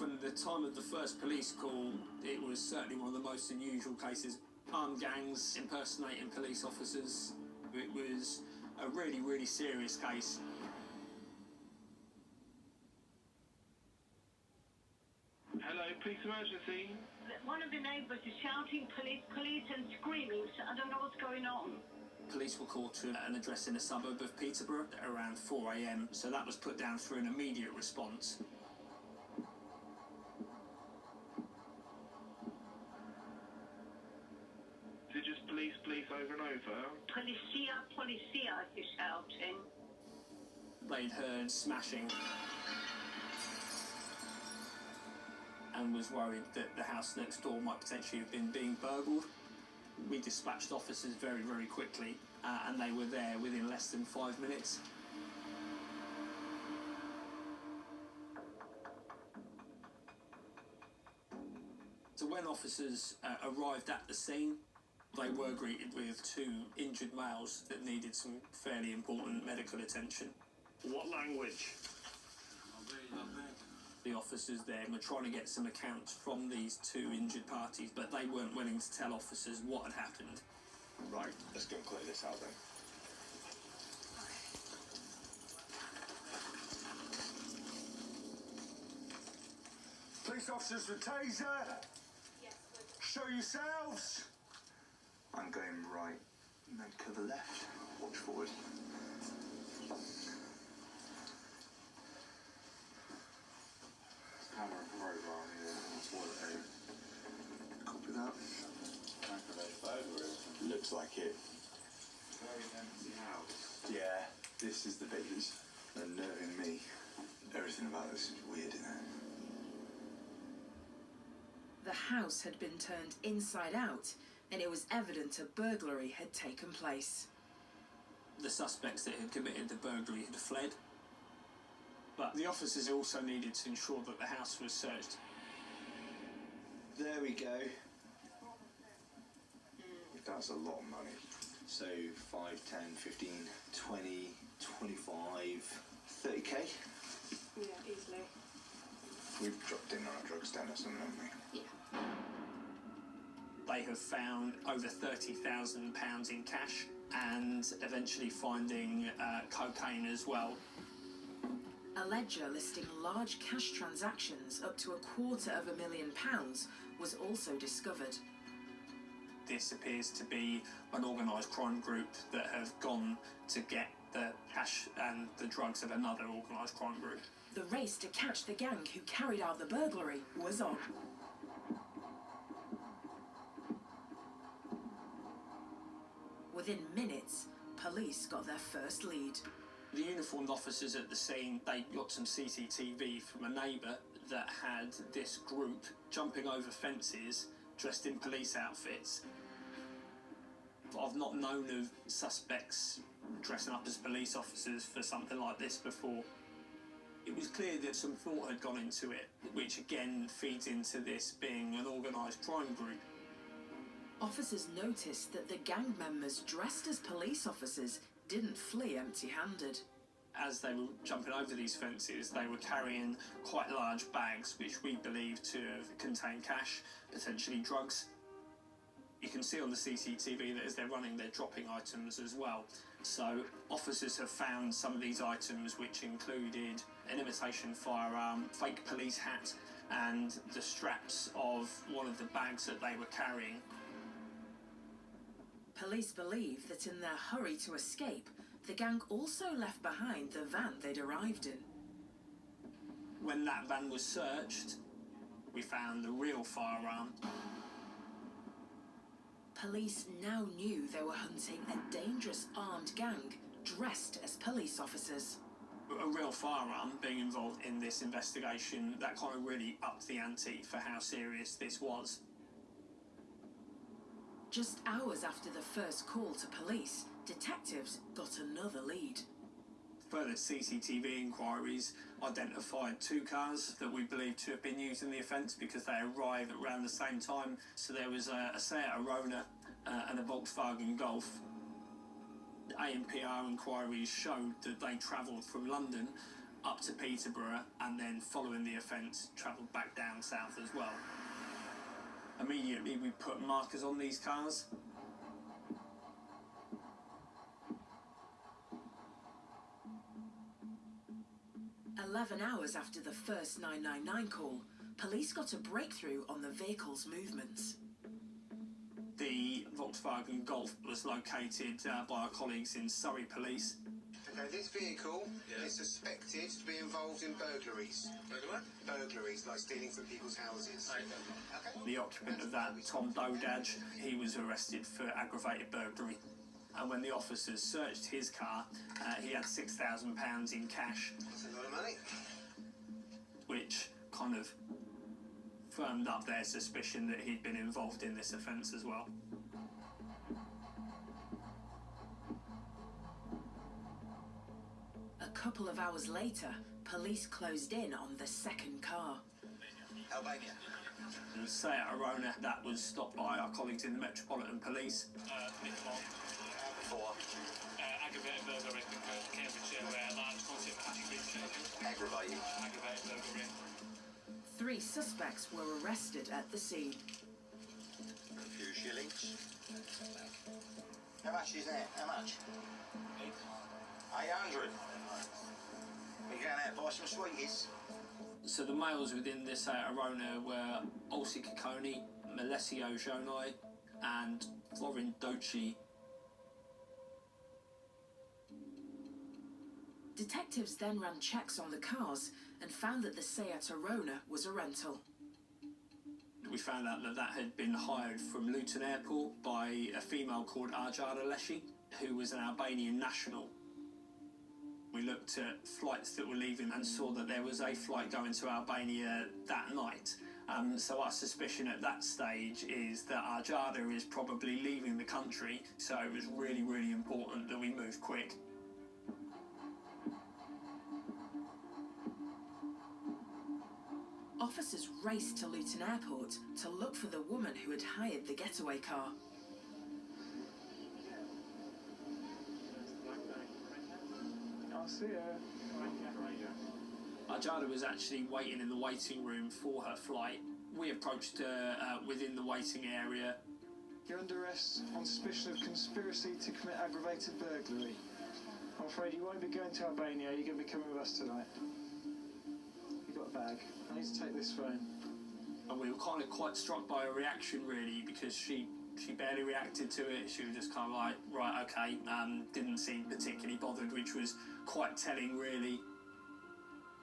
From the time of the first police call, it was certainly one of the most unusual cases. Armed gangs impersonating police officers. It was a really, really serious case. Hello, police emergency. One of the neighbours is shouting police, police and screaming, so I don't know what's going on. Police were called to an address in a suburb of Peterborough at around 4 a.m, so that was put down through an immediate response. Is it just police, police over and over? Policia, policia, he's shouting. They'd heard smashing and was worried that the house next door might potentially have been being burgled. We dispatched officers very, very quickly, and they were there within less than 5 minutes. So when officers arrived at the scene, they were greeted with 2 injured males that needed some fairly important medical attention. What language? The officers there were trying to get some accounts from these 2 injured parties, but they weren't willing to tell officers what had happened. Right, let's go and clear this out then. Police officers with taser. Yes, Show yourselves. I'm going right, and then cover left. Watch forward. Camera program here. Toilet. Copy that. Looks like it. Very empty house. Yeah, this is the bit that's unnerving me. Everything about this is weird, isn't it? The house had been turned inside out, and it was evident a burglary had taken place. The suspects that had committed the burglary had fled, but the officers also needed to ensure that the house was searched. There we go. That's a lot of money. So 5, 10, 15, 20, 25, 30k? Yeah, easily. We've dropped in on our drugs down or something, haven't we? Yeah. They have found over £30,000 in cash and eventually finding cocaine as well. A ledger listing large cash transactions up to £250,000 was also discovered. This appears to be an organised crime group that have gone to get the cash and the drugs of another organised crime group. The race to catch the gang who carried out the burglary was on. Within minutes, police got their first lead. The uniformed officers at the scene, they got some CCTV from a neighbour that had this group jumping over fences dressed in police outfits. I've not known of suspects dressing up as police officers for something like this before. It was clear that some thought had gone into it, which again feeds into this being an organised crime group. Officers noticed that the gang members dressed as police officers didn't flee empty-handed. As they were jumping over these fences, they were carrying quite large bags, which we believe to have contained cash, potentially drugs. You can see on the CCTV that as they're running, they're dropping items as well. So officers have found some of these items, which included an imitation firearm, fake police hat, and the straps of one of the bags that they were carrying. Police believe that in their hurry to escape, the gang also left behind the van they'd arrived in. When that van was searched, we found the real firearm. Police now knew they were hunting a dangerous armed gang dressed as police officers. A real firearm being involved in this investigation, that kind of really upped the ante for how serious this was. Just hours after the first call to police, detectives got another lead. Further CCTV inquiries identified 2 cars that we believe to have been used in the offence because they arrived around the same time. So there was a Seat Arona and a Volkswagen Golf. The ANPR inquiries showed that they travelled from London up to Peterborough, and then following the offence travelled back down south as well. Immediately we put markers on these cars. "11 hours after the first 999 call, police got a breakthrough on the vehicle's movements. The Volkswagen Golf was located by our colleagues in Surrey Police. Okay, this vehicle is suspected to be involved in burglaries. Burglaries, like stealing from people's houses. Okay. The occupant of that, Tom Dodadge, he was arrested for aggravated burglary. And when the officers searched his car, he had £6,000 in cash, That's a lot of money. which kind of firmed up their suspicion that he'd been involved in this offence as well. A couple of hours later, police closed in on the second car. Albania. And Seat Arona, that was stopped by our colleagues in the Metropolitan Police. For Aggravated burglary in Cambridgeshire, where a large quantity of cash been taken. aggravated. Aggravated burglary. 3 suspects were arrested at the scene. A few shillings. How much is that? How much? 800. We're going out to buy some sweeties. So the males within this Arona were Olsi Kikoni, Malesio Jonai and Florin Doci. Detectives then ran checks on the cars and found that the Seat Arona was a rental. We found out that that had been hired from Luton Airport by a female called Arjada Leshi, who was an Albanian national. We looked at flights that were leaving and saw that there was a flight going to Albania that night. So our suspicion at that stage is that Arjada is probably leaving the country, so it was really, really important that we move quick. Officers raced to Luton Airport to look for the woman who had hired the getaway car. I'll see her. Arjada was actually waiting in the waiting room for her flight. We approached her within the waiting area. You're under arrest on suspicion of conspiracy to commit aggravated burglary. I'm afraid you won't be going to Albania. You're going to be coming with us tonight. You've got a bag. I need to take this phone. And we were kind of quite struck by her reaction, really, because she barely reacted to it. She was just kind of like, right, okay, didn't seem particularly bothered, which was quite telling, really.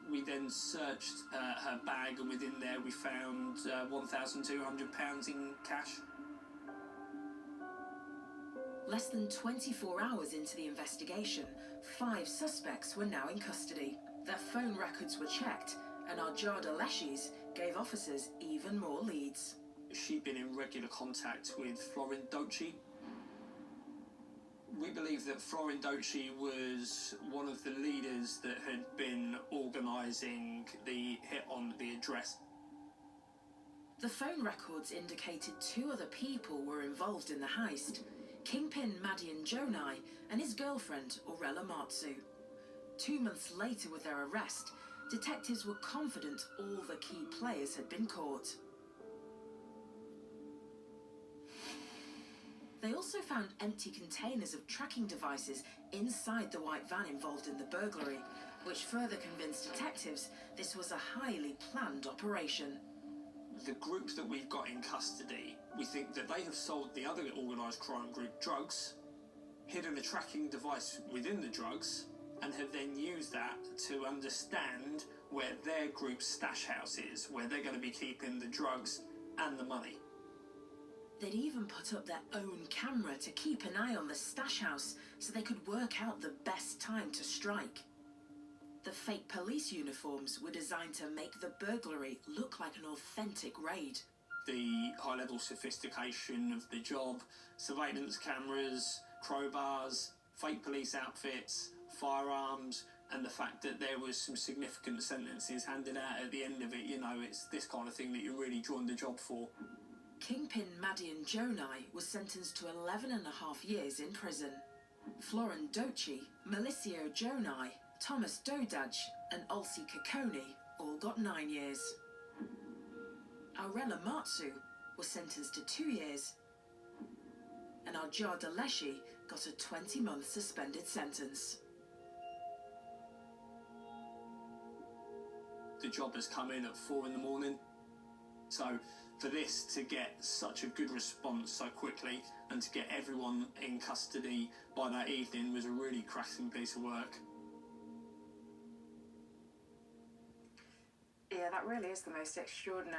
We then searched her bag, and within there we found £1,200 in cash. Less than 24 hours into the investigation, 5 suspects were now in custody. Their phone records were checked, and Arjada Leshi's gave officers even more leads. She'd been in regular contact with Florin Doci. We believe that Florin Doci was one of the leaders that had been organising the hit on the address. The phone records indicated 2 other people were involved in the heist: Kingpin Madian Jonai and his girlfriend Aurela Matsu. 2 months later, with their arrest, detectives were confident all the key players had been caught. They also found empty containers of tracking devices inside the white van involved in the burglary, which further convinced detectives this was a highly planned operation. The group that we've got in custody, we think that they have sold the other organised crime group drugs, hidden a tracking device within the drugs, and have then used that to understand where their group's stash house is, where they're going to be keeping the drugs and the money. They'd even put up their own camera to keep an eye on the stash house so they could work out the best time to strike. The fake police uniforms were designed to make the burglary look like an authentic raid. The high-level sophistication of the job, surveillance cameras, crowbars, fake police outfits, firearms, and the fact that there was some significant sentences handed out at the end of it, you know, it's this kind of thing that you really joined the job for. Kingpin Madian Jonai was sentenced to 11.5 years in prison. Florin Doci, Malesio Jonai, Thomas Dodaj and Ulsi Kokoni all got 9 years. Aurela Matsu was sentenced to 2 years, and Arjada Leshi got a 20-month suspended sentence. The job has come in at 4 in the morning. So for this to get such a good response so quickly and to get everyone in custody by that evening was a really cracking piece of work. Yeah, that really is the most extraordinary